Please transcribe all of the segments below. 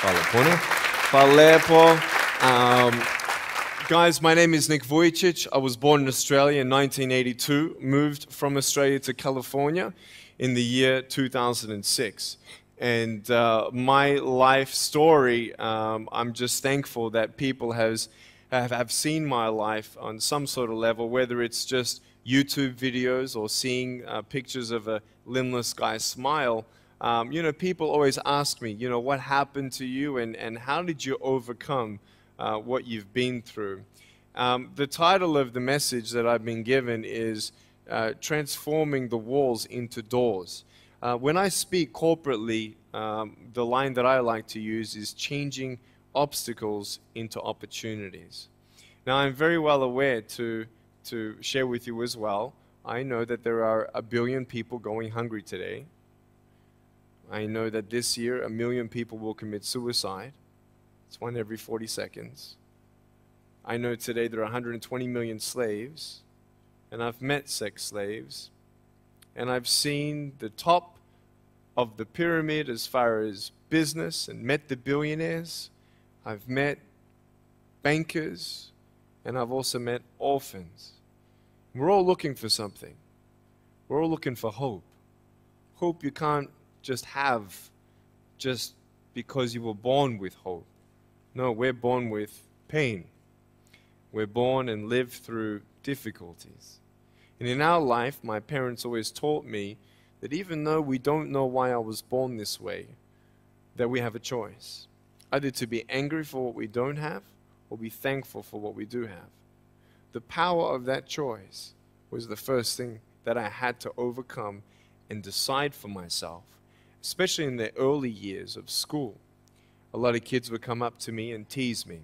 Hvala puno. Guys, my name is Nick Vujicic. I was born in Australia in 1982, moved from Australia to California in the year 2006. And my life story, I'm just thankful that people have seen my life on some sort of level, whether it's just YouTube videos or seeing pictures of a limbless guy smile. You know, people always ask me, you know, what happened to you and how did you overcome what you've been through? The title of the message that I've been given is Transforming the Walls into Doors. When I speak corporately, the line that I like to use is changing obstacles into opportunities. Now, I'm very well aware to share with you as well, I know that there are 1 billion people going hungry today. I know that this year 1 million people will commit suicide. It's 1 every 40 seconds. I know today there are 120 million slaves, and I've met sex slaves, and I've seen the top of the pyramid as far as business and met the billionaires. I've met bankers, and I've also met orphans. We're all looking for something. We're all looking for hope. Hope you can't just have just because you were born with hope. No, we're born with pain. We're born and live through difficulties. And in our life, my parents always taught me that even though we don't know why I was born this way, that we have a choice. Either to be angry for what we don't have, or be thankful for what we do have. The power of that choice was the first thing that I had to overcome and decide for myself, especially in the early years of school. A lot of kids would come up to me and tease me.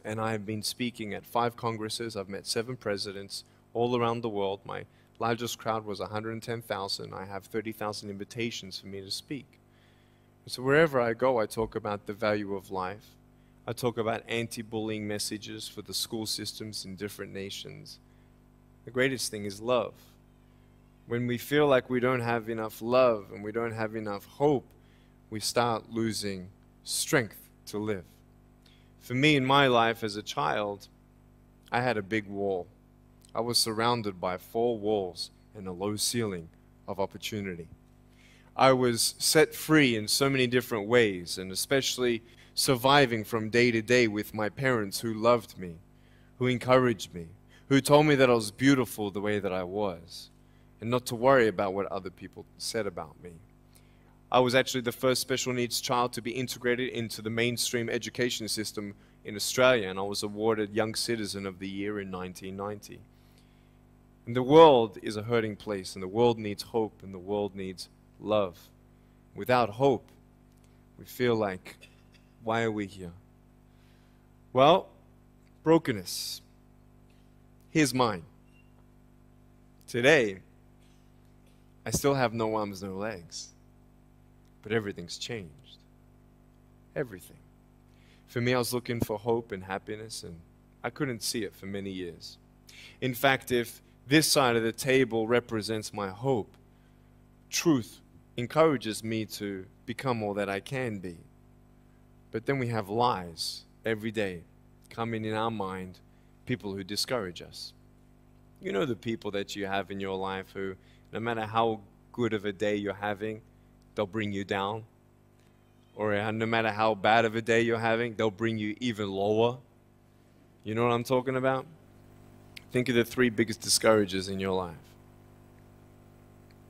And I have been speaking at 5 congresses. I've met 7 presidents all around the world. My largest crowd was 110,000. I have 30,000 invitations for me to speak. So wherever I go, I talk about the value of life. I talk about anti-bullying messages for the school systems in different nations. The greatest thing is love. When we feel like we don't have enough love and we don't have enough hope, we start losing strength to live. For me, in my life as a child, I had a big wall. I was surrounded by 4 walls and a low ceiling of opportunity. I was set free in so many different ways, and especially surviving from day to day with my parents who loved me, who encouraged me, who told me that I was beautiful the way that I was, and not to worry about what other people said about me. I was actually the first special needs child to be integrated into the mainstream education system in Australia, and I was awarded Young Citizen of the Year in 1990. And the world is a hurting place, and the world needs hope, and the world needs love. Without hope, we feel like, why are we here? Well, brokenness. Here's mine. Today, I still have no arms, no legs. But everything's changed. Everything. For me, I was looking for hope and happiness, and I couldn't see it for many years. In fact, if this side of the table represents my hope, truth encourages me to become all that I can be. But then we have lies every day coming in our mind, people who discourage us. You know the people that you have in your life who, no matter how good of a day you're having, they'll bring you down. Or no matter how bad of a day you're having, they'll bring you even lower. You know what I'm talking about? Think of the 3 biggest discouragers in your life.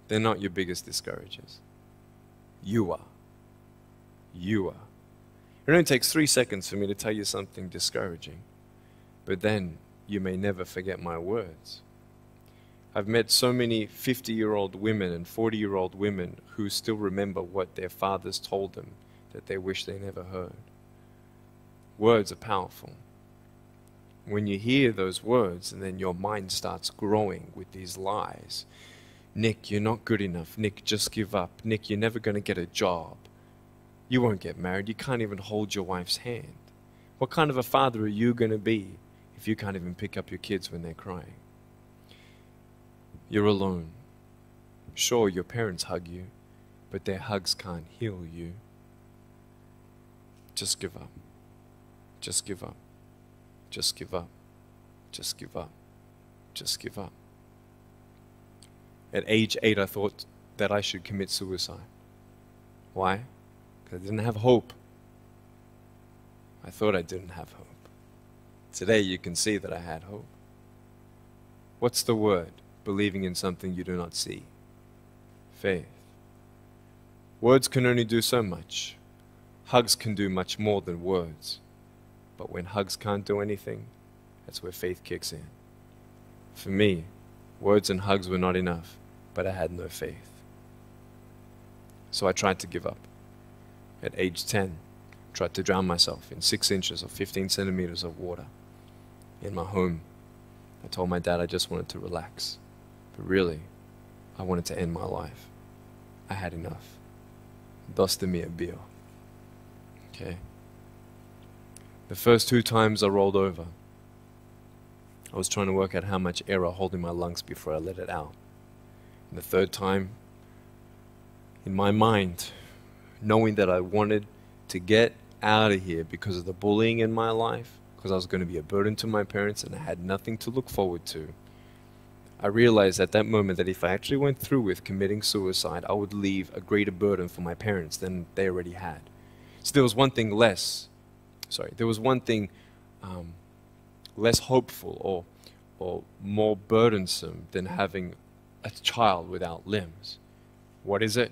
They're not your biggest discouragers. You are. You are. It only takes 3 seconds for me to tell you something discouraging. But then you may never forget my words. I've met so many 50-year-old women and 40-year-old women who still remember what their fathers told them that they wish they never heard. Words are powerful. When you hear those words and then your mind starts growing with these lies. Nick, you're not good enough. Nick, just give up. Nick, you're never going to get a job. You won't get married. You can't even hold your wife's hand. What kind of a father are you going to be if you can't even pick up your kids when they're crying? You're alone. Sure, your parents hug you, but their hugs can't heal you. Just give up. Just give up. Just give up. Just give up. Just give up. At age 8, I thought that I should commit suicide. Why? Because I didn't have hope. I thought I didn't have hope. Today you can see that I had hope. What's the word? Believing in something you do not see. Faith. Words can only do so much. Hugs can do much more than words. But when hugs can't do anything, that's where faith kicks in. For me, words and hugs were not enough, but I had no faith. So I tried to give up. At age 10, tried to drown myself in 6 inches or 15 centimeters of water. In my home, I told my dad I just wanted to relax. But really, I wanted to end my life. I had enough. Dosta mi bio. Okay. The first 2 times I rolled over, I was trying to work out how much air I hold in my lungs before I let it out. And the 3rd time, in my mind, knowing that I wanted to get out of here because of the bullying in my life, because I was going to be a burden to my parents and I had nothing to look forward to, I realized at that moment that if I actually went through with committing suicide, I would leave a greater burden for my parents than they already had. So there was one thing less hopeful or more burdensome than having a child without limbs. What is it?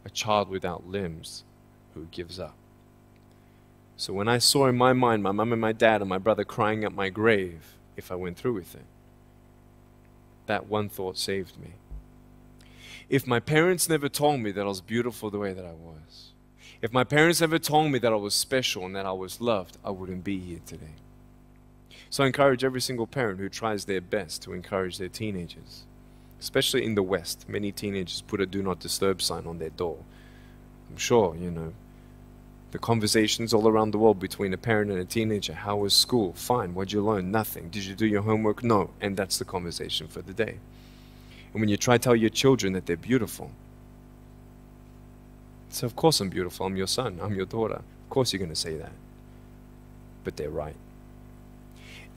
A child without limbs who gives up. So when I saw in my mind my mum and my dad and my brother crying at my grave if I went through with it, that one thought saved me. If my parents never told me that I was beautiful the way that I was, if my parents never told me that I was special and that I was loved, I wouldn't be here today. So I encourage every single parent who tries their best to encourage their teenagers. Especially in the West, many teenagers put a do not disturb sign on their door. I'm sure, the conversations all around the world between a parent and a teenager. How was school? Fine. What'd you learn? Nothing. Did you do your homework? No. And that's the conversation for the day. And when you try to tell your children that they're beautiful, so of course I'm beautiful. I'm your son. I'm your daughter. Of course you're going to say that. But they're right.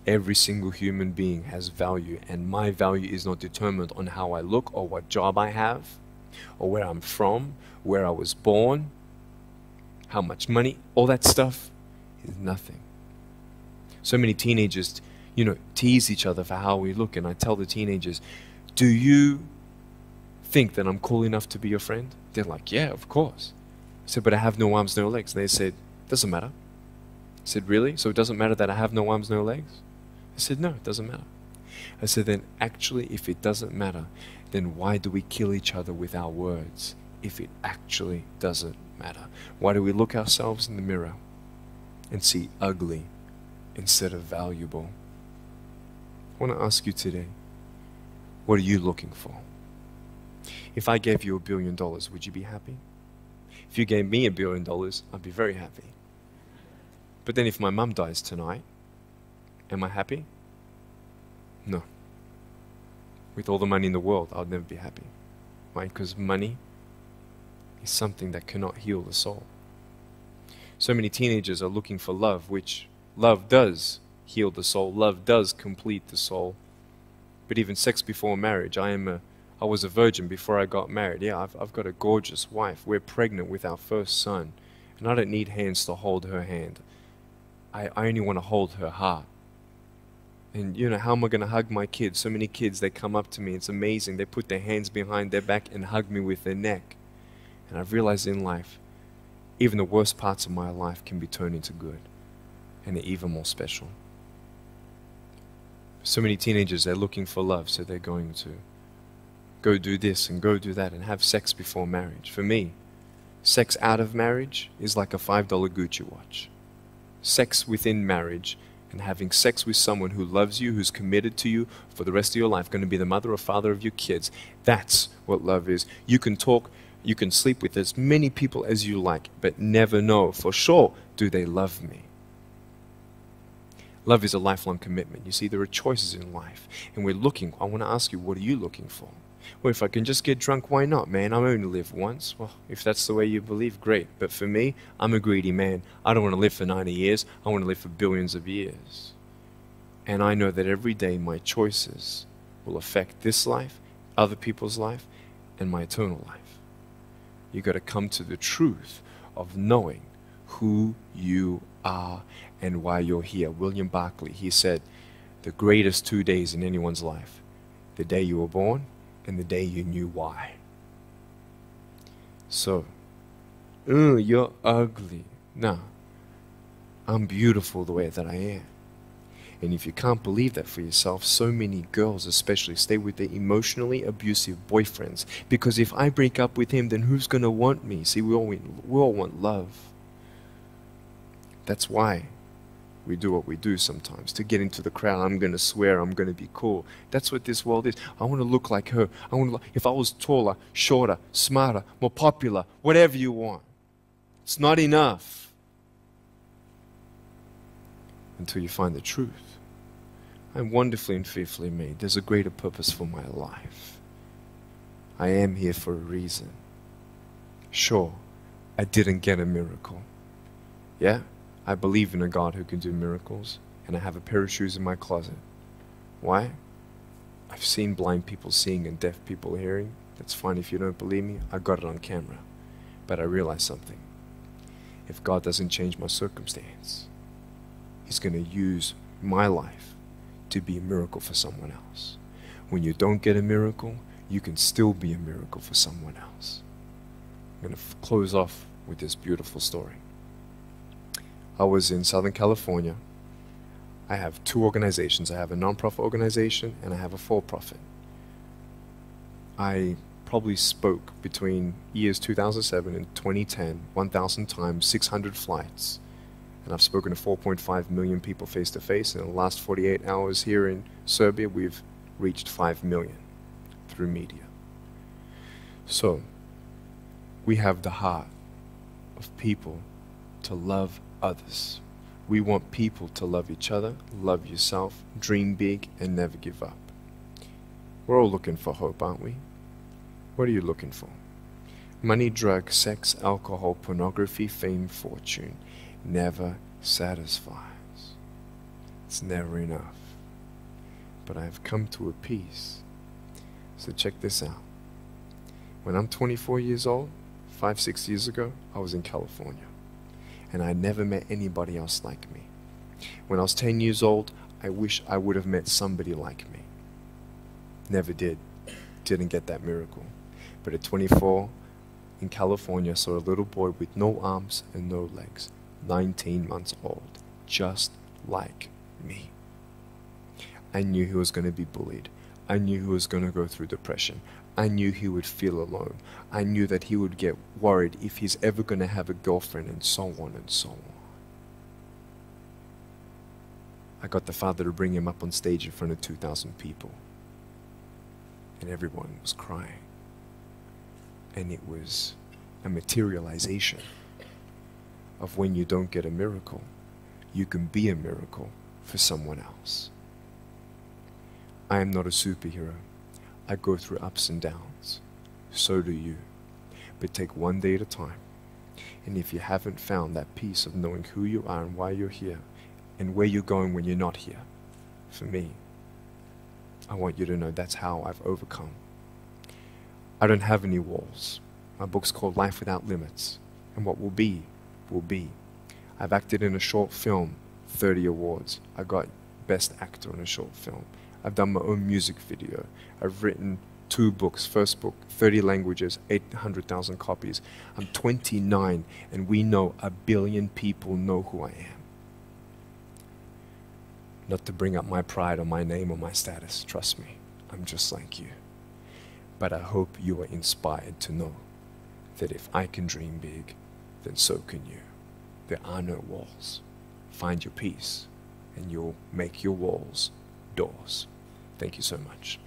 Every single human being has value, and my value is not determined on how I look or what job I have or where I'm from, where I was born, how much money. All that stuff is nothing. So many teenagers, tease each other for how we look, and I tell the teenagers, do you think that I'm cool enough to be your friend? They're like, yeah, of course. I said, but I have no arms, no legs. They said, doesn't matter. I said, really? So it doesn't matter that I have no arms, no legs? I said, no, it doesn't matter. I said, then actually, if it doesn't matter, then why do we kill each other with our words if it actually doesn't matter? Why do we look ourselves in the mirror and see ugly instead of valuable? I want to ask you today, what are you looking for? If I gave you $1 billion, would you be happy? If you gave me $1 billion, I'd be very happy. But then if my mum dies tonight, am I happy? No. With all the money in the world, I'll never be happy. Why? Because money is something that cannot heal the soul. So many teenagers are looking for love, which love does heal the soul. Love does complete the soul. But even sex before marriage, I was a virgin before I got married. Yeah, I've got a gorgeous wife. We're pregnant with our first son. And I don't need hands to hold her hand. I only want to hold her heart. And how am I going to hug my kids? So many kids, they come up to me. It's amazing. They put their hands behind their back and hug me with their neck. And I've realized in life, even the worst parts of my life can be turned into good. And they're even more special. So many teenagers, they're looking for love. So they're going to go do this and go do that and have sex before marriage. For me, sex out of marriage is like a $5 Gucci watch. Sex within marriage and having sex with someone who loves you, who's committed to you for the rest of your life, going to be the mother or father of your kids. That's what love is. You can talk, you can sleep with as many people as you like, but never know for sure, do they love me? Love is a lifelong commitment. You see, there are choices in life, and we're looking. I want to ask you, what are you looking for? Well, if I can just get drunk, why not, man? I only live once. Well, if that's the way you believe, great. But for me, I'm a greedy man. I don't want to live for 90 years. I want to live for billions of years. And I know that every day my choices will affect this life, other people's life, and my eternal life. You got to come to the truth of knowing who you are and why you're here. William Barclay, he said, the greatest 2 days in anyone's life, the day you were born and the day you knew why. So, you're ugly. No, I'm beautiful the way that I am. And if you can't believe that for yourself, so many girls especially stay with their emotionally abusive boyfriends. Because if I break up with him, then who's going to want me? See, we all want love. That's why we do what we do sometimes. To get into the crowd, I'm going to swear, I'm going to be cool. That's what this world is. I want to look like her. If I was taller, shorter, smarter, more popular, whatever you want. It's not enough until you find the truth. I'm wonderfully and fearfully made. There's a greater purpose for my life. I am here for a reason. Sure, I didn't get a miracle. Yeah, I believe in a God who can do miracles, and I have a pair of shoes in my closet. Why? I've seen blind people seeing and deaf people hearing. That's fine if you don't believe me. I got it on camera. But I realized something. If God doesn't change my circumstance, He's going to use my life to be a miracle for someone else. When you don't get a miracle, you can still be a miracle for someone else. I'm going to close off with this beautiful story. I was in Southern California. I have two organizations. I have a non-profit organization and I have a for-profit. I probably spoke between years 2007 and 2010, 1,000 times, 600 flights. And I've spoken to 4.5 million people face to face. In the last 48 hours here in Serbia, we've reached 5 million through media. So, we have the heart of people to love others. We want people to love each other, love yourself, dream big, and never give up. We're all looking for hope, aren't we? What are you looking for? Money, drugs, sex, alcohol, pornography, fame, fortune never satisfies. It's never enough. But I have come to a peace. So check this out. When I'm 24 years old, 5-6 years ago, I was in California. And I never met anybody else like me. When I was 10 years old, I wish I would have met somebody like me. Never did. Didn't get that miracle. But at 24, in California, I saw a little boy with no arms and no legs, 19 months old, just like me. I knew he was going to be bullied. I knew he was going to go through depression. I knew he would feel alone. I knew that he would get worried if he's ever going to have a girlfriend, and so on and so on. I got the father to bring him up on stage in front of 2,000 people. And everyone was crying. And it was a materialization of when you don't get a miracle, you can be a miracle for someone else. I am not a superhero. I go through ups and downs. So do you. But take one day at a time. And if you haven't found that peace of knowing who you are and why you're here, and where you're going when you're not here, for me, I want you to know that's how I've overcome. I don't have any walls. My book's called Life Without Limits. And what will be, will be. I've acted in a short film, 30 awards. I got Best Actor in a short film. I've done my own music video. I've written 2 books. First book, 30 languages, 800,000 copies. I'm 29, and we know 1 billion people know who I am. Not to bring up my pride or my name or my status. Trust me, I'm just like you. But I hope you are inspired to know that if I can dream big, then so can you. There are no walls. Find your peace, and you'll make your walls doors. Thank you so much.